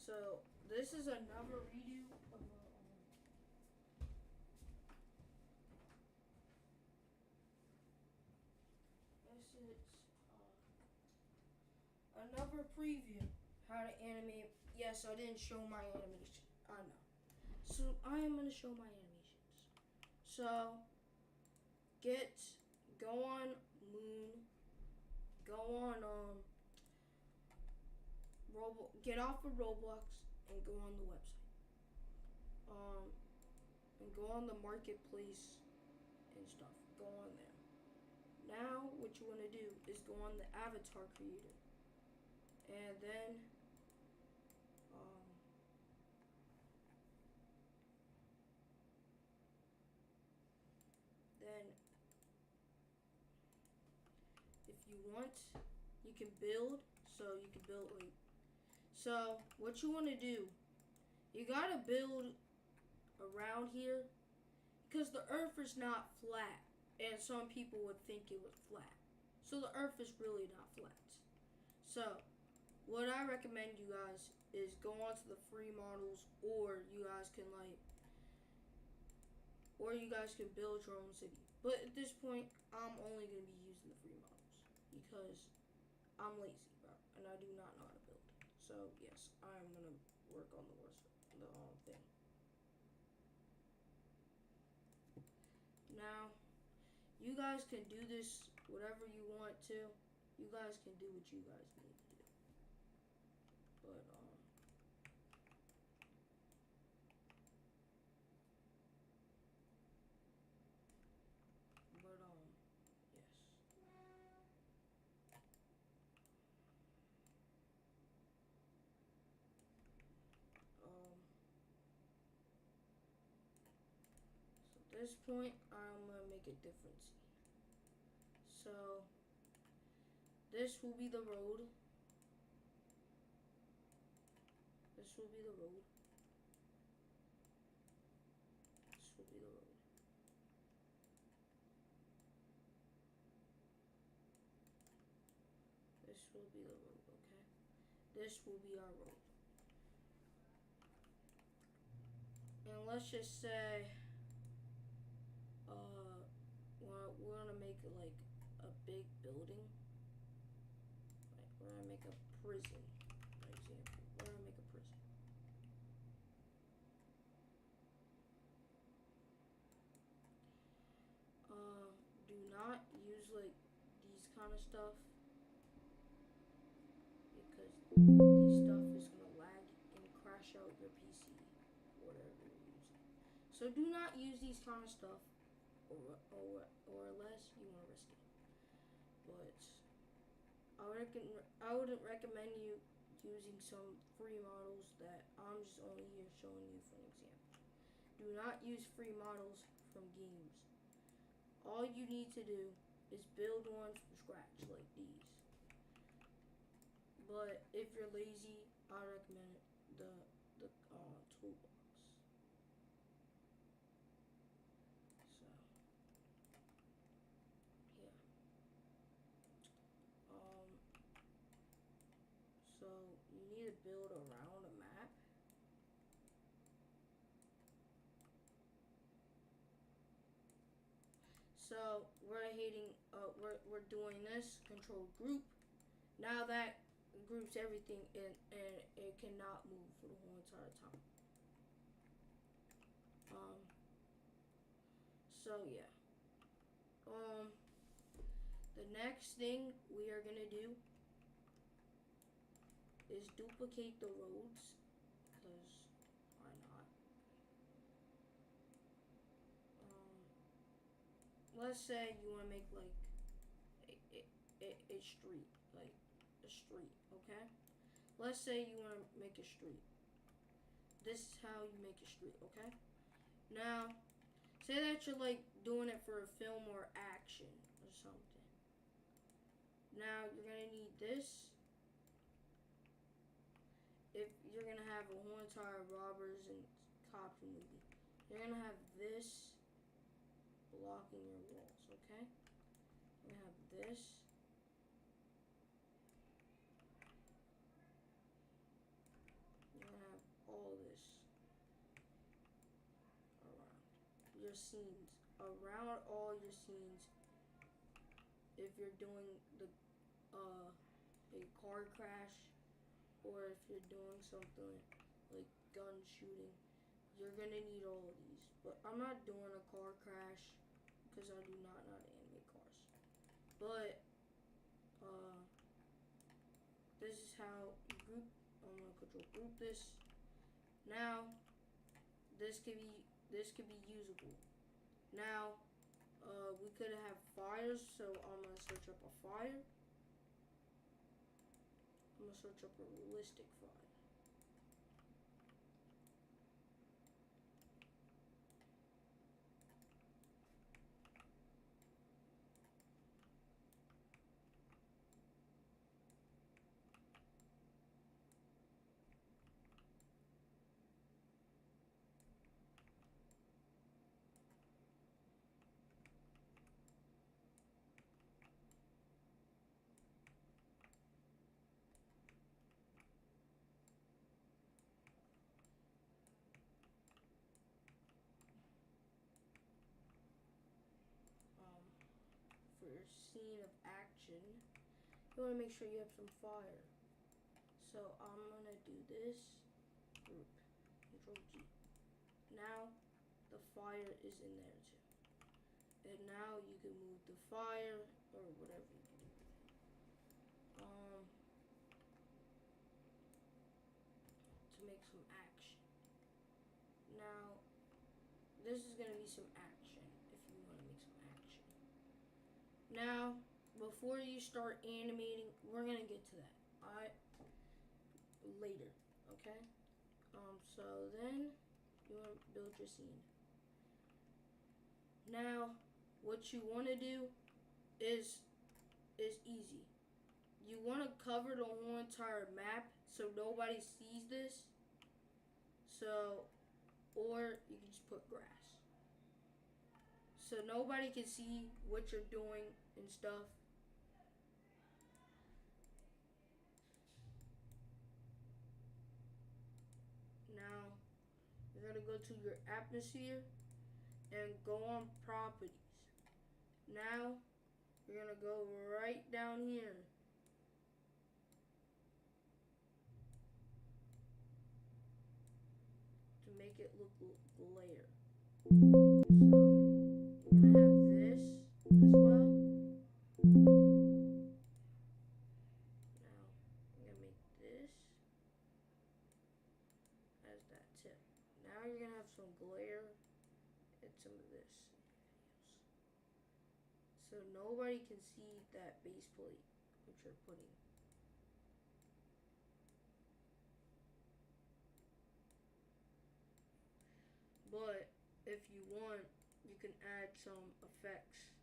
So this is another redo of this is another preview how to animate. Yes, I didn't show my animation. I know. So I am gonna show my animations. So get go on Moon. Go on get off of Roblox and go on the website. And go on the marketplace and stuff. Go on there. Now what you want to do is go on the avatar creator, and um, then if you want, you can build. So you can build like so. What you want to do, you gotta build around here because the Earth is not flat, and some people would think it was flat. So the Earth is really not flat. So what I recommend you guys is go onto the free models, or you guys can build your own city. But at this point, I'm only gonna be using the free models because I'm lazy, bro, and I do not know how to build. So yes, I'm gonna work on the thing. Now, you guys can do this whatever you want to. You guys can do what you guys need to do. But yes. So at this point, I'm gonna make a difference. So this will be the road. This will be the road. This will be the road. This will be the road, okay? This will be our road. And let's just say, we're gonna make like a big building. Like we're gonna make a prison, for example. We're gonna make a prison. Do not use like these kind of stuff because these stuff is gonna lag and crash out your PC, whatever you're using. So do not use these kind of stuff, or unless you want to risk it. But I wouldn't recommend you using some free models that I'm just only here showing you for an example. Do not use free models from games. All you need to do is build one from scratch like these. But if you're lazy, I recommend the toolbox. So yeah. So you need to build around a map. So we're doing this control group. Now that groups everything and it cannot move for the whole entire time. So yeah. The next thing we are gonna do is duplicate the roads, because why not? Let's say you want to make like a street, like a street, okay? Let's say you want to make a street. This is how you make a street, okay? Now, say that you're like doing it for a film or action or something. Now you're gonna need this. If you're gonna have a whole entire robbers and cops movie, you're gonna have this blocking your walls, okay? You're gonna have this. You're your scenes, around all your scenes. If you're doing a car crash, or if you're doing something like gun shooting, you're gonna need all of these. But I'm not doing a car crash because I do not know how to animate cars. But this is how you group. I'm gonna control group this. Now this could be usable. Now we could have fires, so I'm gonna search up a fire. I'm gonna search up a realistic fire. For your scene of action, you want to make sure you have some fire. So I'm gonna do this group, Control G. Now the fire is in there too, and now you can move the fire or whatever you can do. To make some action. Now this is gonna be some action if you want to make some action. Now, before you start animating, we're gonna get to that. Later, okay? So then you want to build your scene. Now, what you want to do is easy. You want to cover the whole entire map so nobody sees this. So, or you can just put grass. So nobody can see what you're doing and stuff. Now, you're gonna go to your atmosphere and go on properties. Now, you're gonna go right down here. To make it look glare. So, you're gonna have this as well. Now, I'm gonna make this as that tip. Now you're gonna have some glare and some of this. So nobody can see that base plate which you're putting. But if you want, you can add some effects.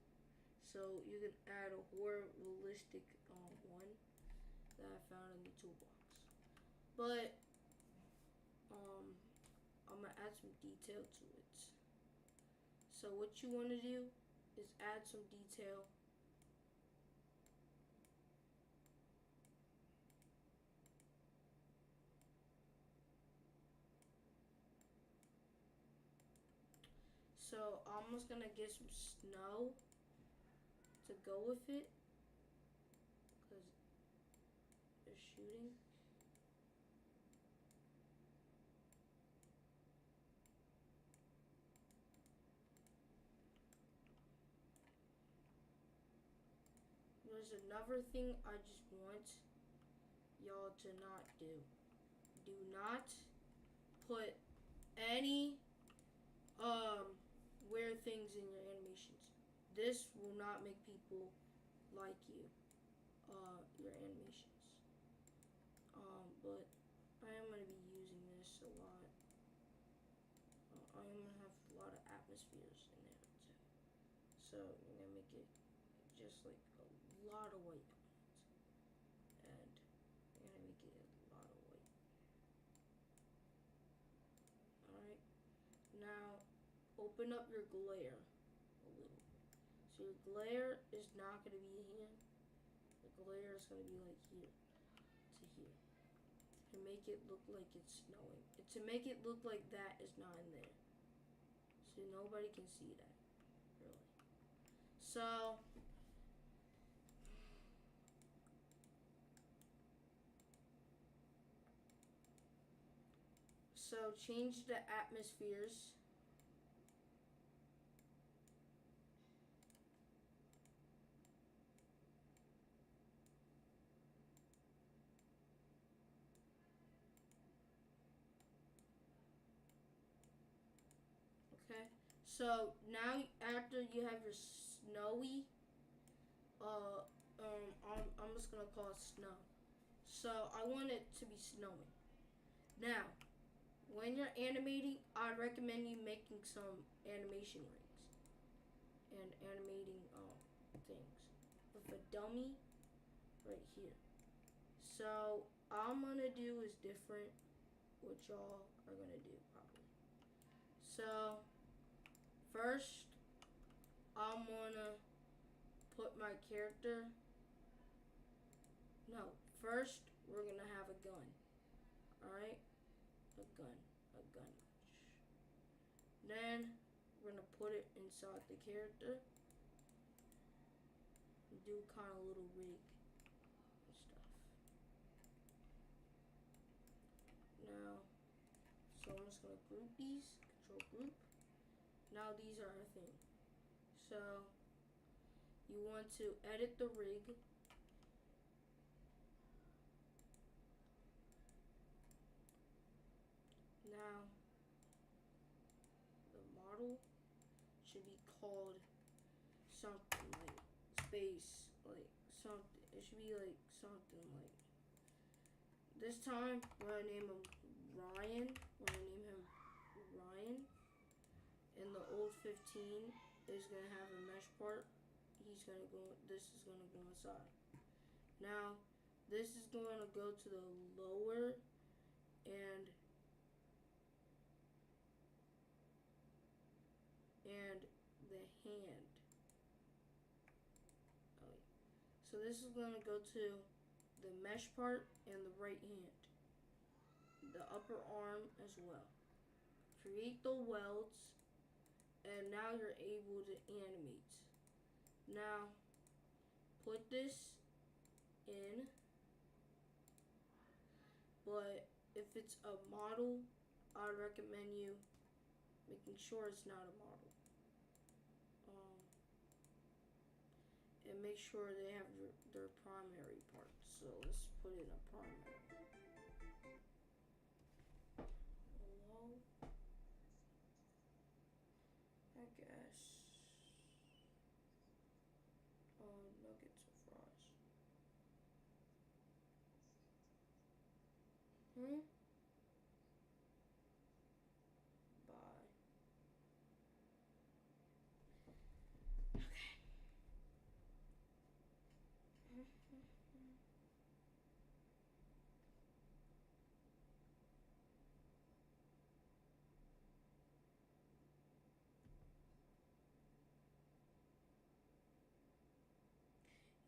So you can add a horror realistic one that I found in the toolbox. But I'm gonna add some detail to it. So what you want to do is add some detail. So I'm just gonna get some snow to go with it because they're shooting. There's another thing I just want y'all to not do. Do not put any weird things in your animations. This will not make people like you, your animations. But I am going to be using this a lot. I am going to have a lot of atmospheres in there too. So I'm going to make it just like a lot of white on it. And I'm going to make it a lot of white. Alright. Now, open up your glare a little. So your glare is not going to be here. The glare is going to be like here to here. To make it look like it's snowing. To make it look like that is not in there. So so nobody can see that, really. So change the atmospheres. Okay. So now after you have your snowy, I'm just gonna call it snow. So I want it to be snowing. Now, when you're animating, I recommend you making some animation rings and animating things with a dummy right here. So all I'm gonna do is different, what y'all are gonna do probably. So first, I'm gonna put my character. No, first we're gonna have a gun. All right, a gun. Then we're gonna put it inside the character and do kind of a little rig and stuff. Now, so I'm just gonna group these, control group. Now these are our thing. So you want to edit the rig. Now the model should be called something like space, like something. It should be like something like. This time we're gonna name him Ryan. We're gonna name him Ryan. And the old 15 is gonna have a mesh part. He's gonna go. This is gonna go inside. Now, this is going to go to the lower and the hand. Oh, wait. So this is going to go to the mesh part and the right hand, the upper arm as well. Create the welds, and now you're able to animate. Now, put this in, but if it's a model, I recommend you making sure it's not a model. And make sure they have their primary parts. So let's put in a primary. Hello? I guess. Nuggets or fries. Bye.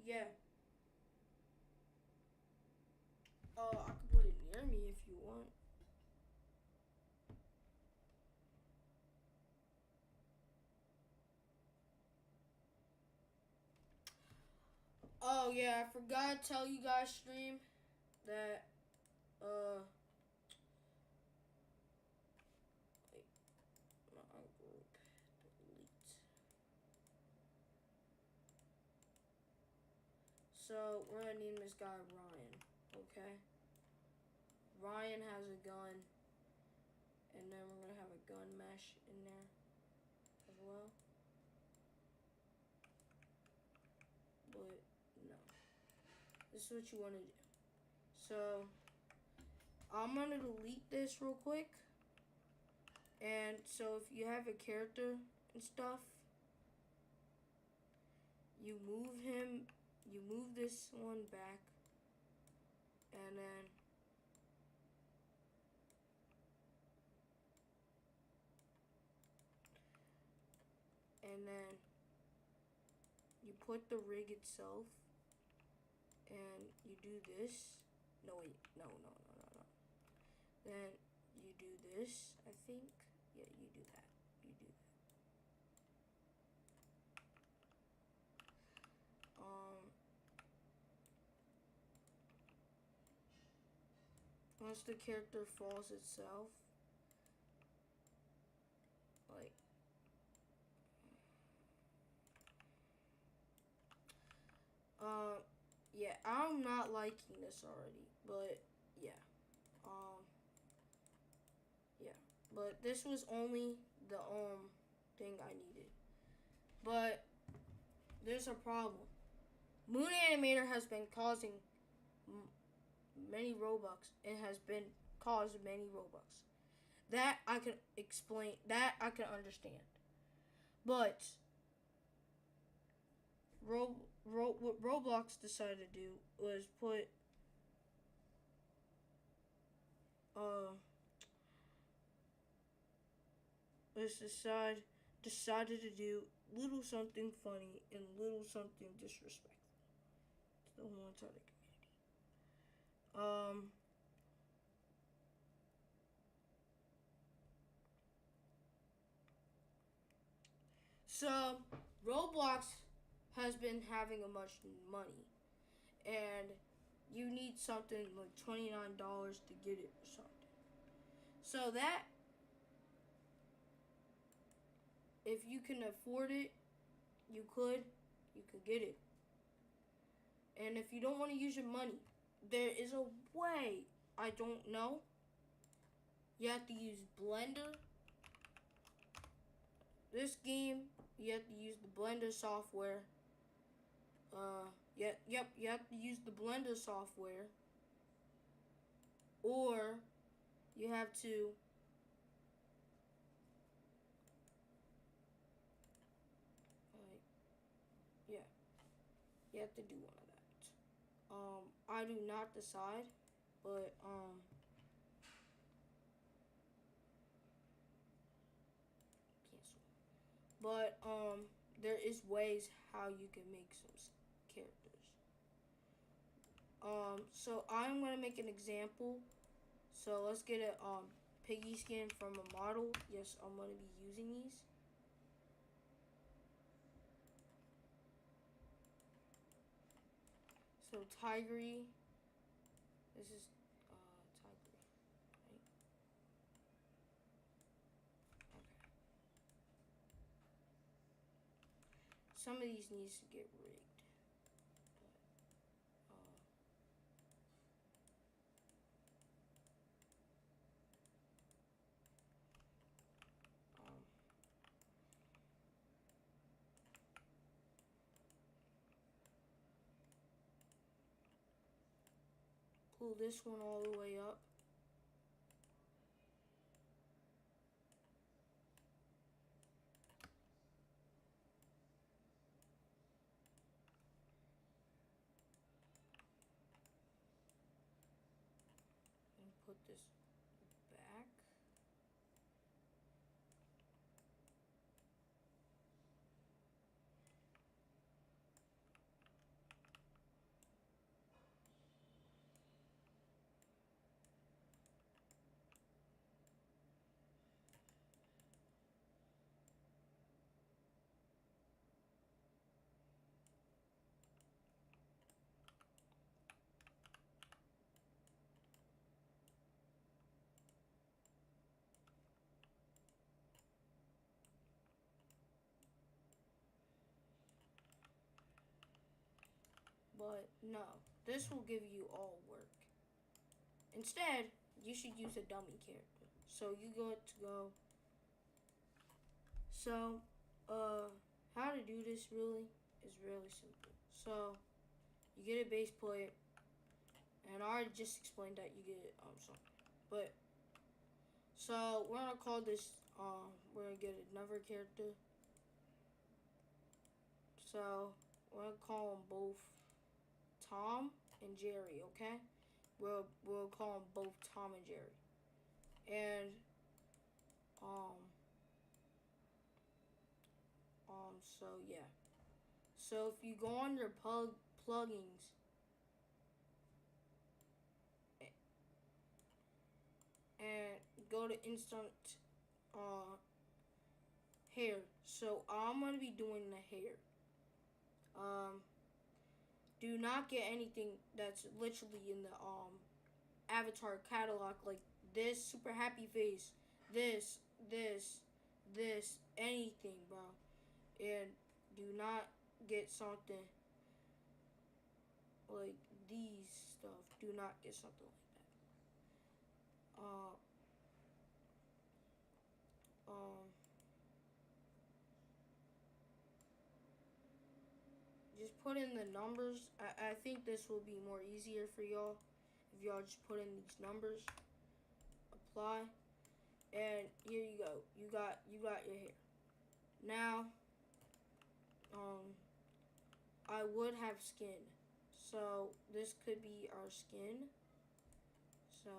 Yeah. I can put it near me if you want. Oh yeah, I forgot to tell you guys stream that wait, my group delete. So we're gonna name this guy Ryan, okay? Ryan has a gun, and then we're gonna have a gun mesh in there as well. But no, this is what you want to do. So I'm gonna delete this real quick. And so if you have a character and stuff, you move him, you move this one back, and then you put the rig itself, and you do this. No wait, no. Then you do this, I think. Yeah, you do that. once the character falls itself, like, yeah, I'm not liking this already, but yeah, um, yeah, but this was only the thing I needed, but there's a problem. Moon Animator has been causing many Robux. It has been caused many Robux. That I can explain. That I can understand. But what Roblox decided to do was put uh decided to do little something funny and little something disrespectful to the whole entire community. So Roblox has been having a much money, and you need something like $29 to get it or something. So that if you can afford it, you could get it. And if you don't want to use your money, there is a way. I don't know. You have to use Blender. This game, you have to use the Blender software. Yep, you have to use the Blender software, or you have to like, yeah, you have to do one of that. I do not decide, but cancel. But there is ways how you can make some characters. So I'm gonna make an example. So let's get a piggy skin from a model. Yes, I'm gonna be using these. So Tigery, this is Tigery, right? Okay. Some of these needs to get rigged, but um, pull this one all the way up. And put this back. But no, this will give you all work. Instead, you should use a dummy character. So you go to go. So, how to do this really is really simple. So, you get a base plate, and I already just explained that you get something. But so we're gonna call this we're gonna get another character. So we're gonna call them both Tom and Jerry, okay? We'll call them both Tom and Jerry. And so yeah. So if you go on your plugins and go to instant hair. So I'm gonna be doing the hair. Do not get anything that's literally in the avatar catalog like this super happy face, this, this, this, anything, bro. And do not get something like these stuff. Do not get something like that. Just put in the numbers. I think this will be more easier for y'all if y'all just put in these numbers. Apply, and here you go. You got your hair. Now, I would have skin, so this could be our skin. So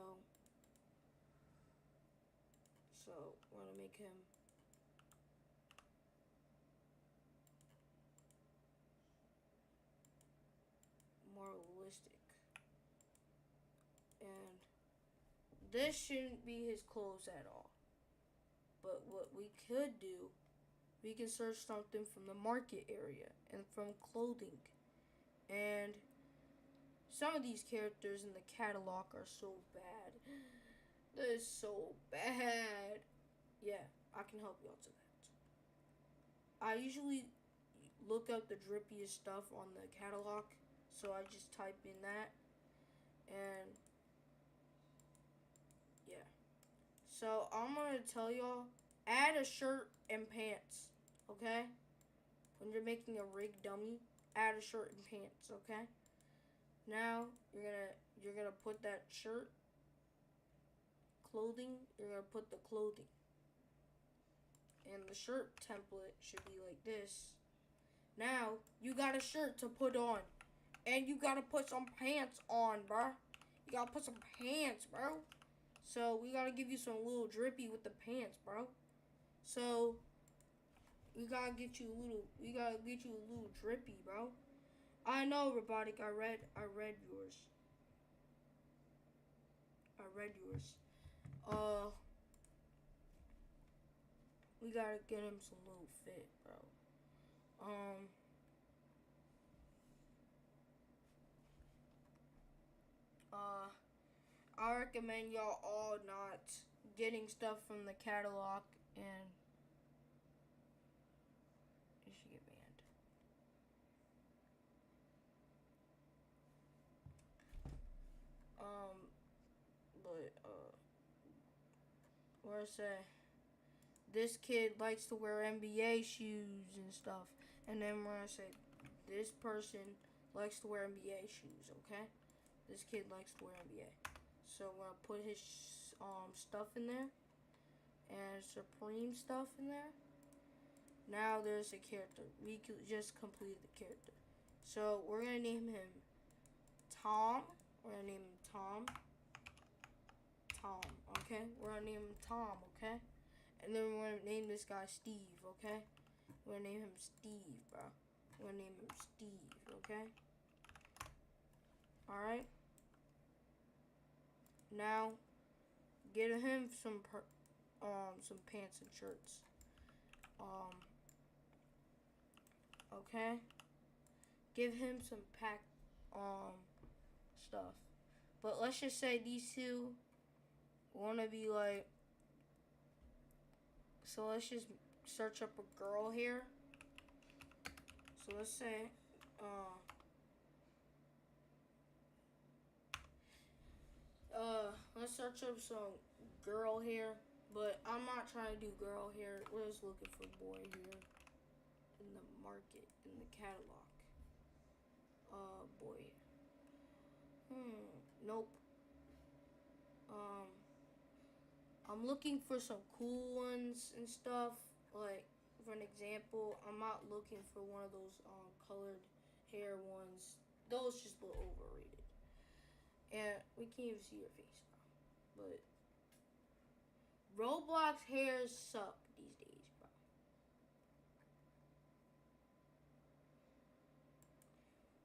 want to make him more realistic. And this shouldn't be his clothes at all. But what we could do, we can search something from the market area and from clothing. And some of these characters in the catalog are so bad. That is so bad. Yeah, I can help you out to that. I usually look up the drippiest stuff on the catalog, so I just type in that, and yeah. So I'm gonna tell y'all, add a shirt and pants, okay? When you're making a rig dummy, add a shirt and pants, okay? Now you're gonna put that shirt, clothing. You're gonna put the clothing, and the shirt template should be like this. Now you got a shirt to put on, and you gotta put some pants on, bro. You gotta put some pants, bro. So we gotta give you some little drippy with the pants, bro. So we gotta get you a little drippy, bro. I know, Robotic. I read yours. We gotta get him some little fit, bro. I recommend y'all all not getting stuff from the catalog, and you should get banned. What I say? This kid likes to wear NBA shoes and stuff, and then we're gonna say this person likes to wear NBA shoes. Okay, this kid likes to wear NBA. So we're gonna put his stuff in there, and Supreme stuff in there. Now there's a character. We just completed the character. So we're gonna name him Tom. We're gonna name him Tom. Okay? We're gonna name him Tom, okay? And then we're gonna name this guy Steve, okay? We're gonna name him Steve, bro. We're gonna name him Steve, okay? Alright? Now, get him some pants and shirts. Okay? Give him some pack stuff. But let's just say these two wanna be like, so let's just search up a girl here. So let's say let's search up some girl here, but I'm not trying to do girl here. We're just looking for boy here in the market, in the catalog. Boy. Nope. I'm looking for some cool ones and stuff. Like, for an example, I'm not looking for one of those colored hair ones. Those just look overrated. And we can't even see your face now. But Roblox hairs suck these days, bro.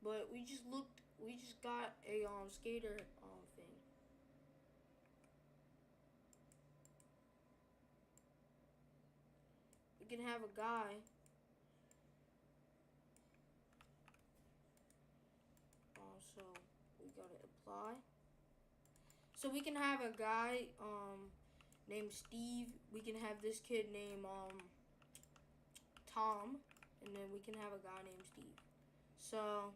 But we just got a skater thing. We can have a guy. So we gotta apply. So we can have a guy named Steve. We can have this kid named Tom, and then we can have a guy named Steve. So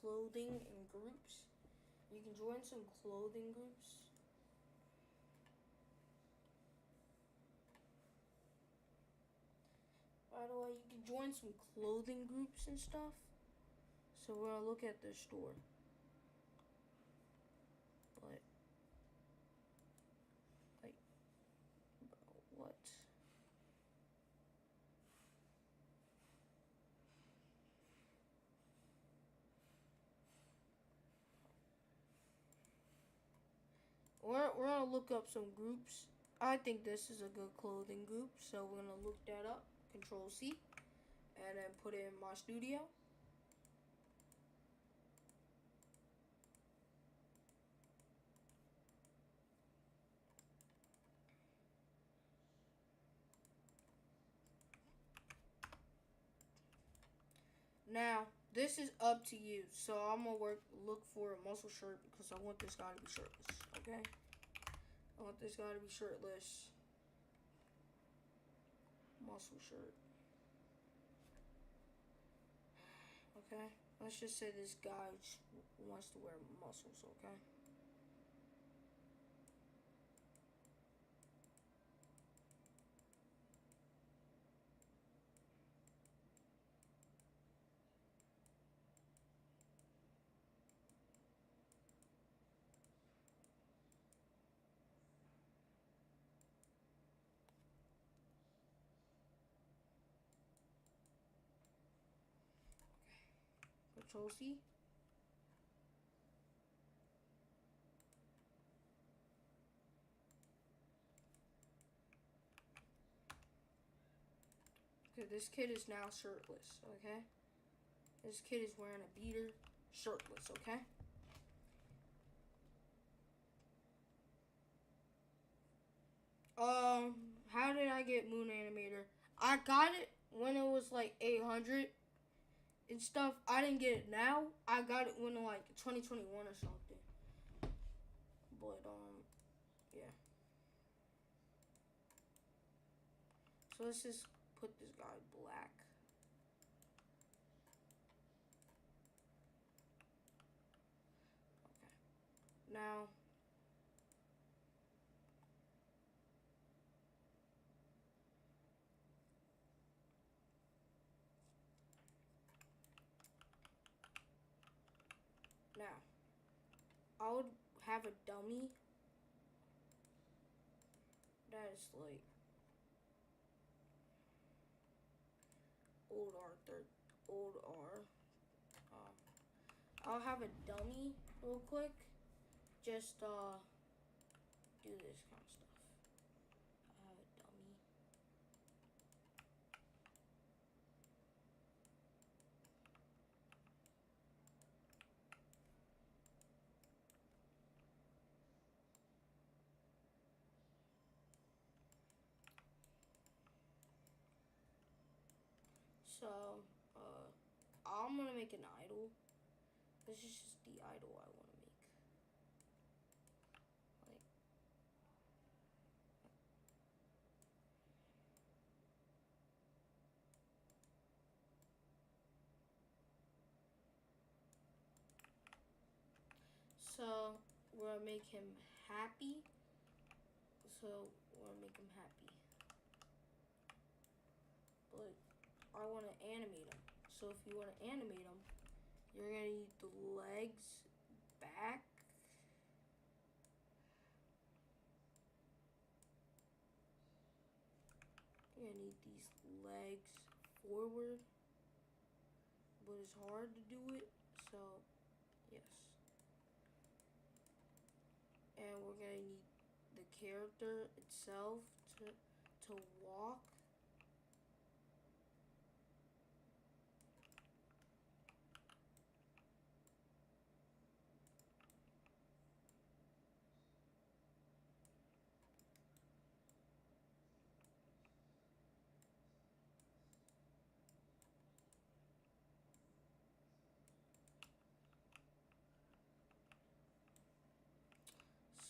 clothing and groups. You can join some clothing groups. By the way, you can join some clothing groups and stuff. So we're gonna look at their store. But like, what? We're gonna look up some groups. I think this is a good clothing group, so we're gonna look that up. Control C, and then put it in my studio. Now, this is up to you. So I'm gonna look for a muscle shirt because I want this guy to be shirtless. Okay, I want this guy to be shirtless. Muscle shirt. Okay, let's just say this guy wants to wear muscles. Okay. Control C. Okay, this kid is now shirtless. Okay, this kid is wearing a beater, shirtless. Okay. How did I get Moon Animator? I got it when it was like 800 and stuff. I didn't get it now. I got it when like 2021 or something. But yeah. So let's just put this guy black. Okay. Now. Now, I would have a dummy that is like old R. I'll have a dummy real quick. Just do this kind of stuff. I have a dummy. So, I'm gonna make an idol. This is just the idol I want to make. Like, so we're gonna make him happy. So we're gonna make him happy. But I want to animate him. So if you want to animate him, you're gonna need the legs back. You're gonna need these legs forward. But it's hard to do it, so yes. And we're gonna need the character itself to walk.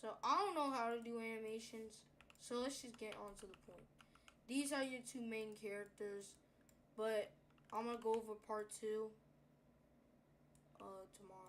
So I don't know how to do animations. So let's just get on to the point. These are your two main characters, but I'm gonna go over part 2 tomorrow.